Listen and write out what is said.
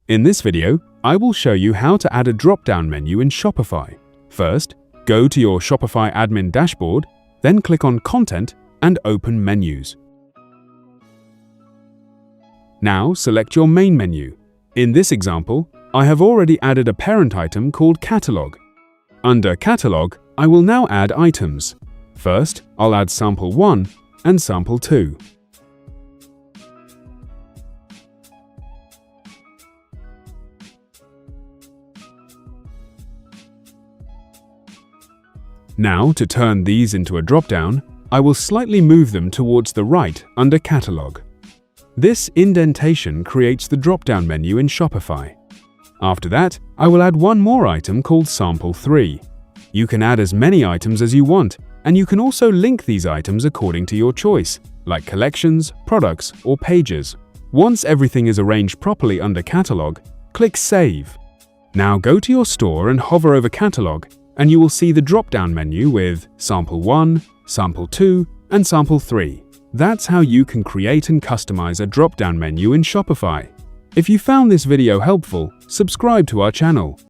In this video, I will show you how to add a drop-down menu in Shopify. First, go to your Shopify admin dashboard, then click on Content and open Menus. Now select your main menu. In this example, I have already added a parent item called Catalog. Under Catalog, I will now add items. First, I'll add Sample 1 and Sample 2. Now, to turn these into a drop-down, I will slightly move them towards the right under Catalog. This indentation creates the drop-down menu in Shopify. After that, I will add one more item called Sample 3. You can add as many items as you want, and you can also link these items according to your choice, like collections, products, or pages. Once everything is arranged properly under Catalog, click Save. Now go to your store and hover over Catalog, and you will see the drop-down menu with Sample 1, Sample 2, and Sample 3. That's how you can create and customize a drop-down menu in Shopify. If you found this video helpful, subscribe to our channel.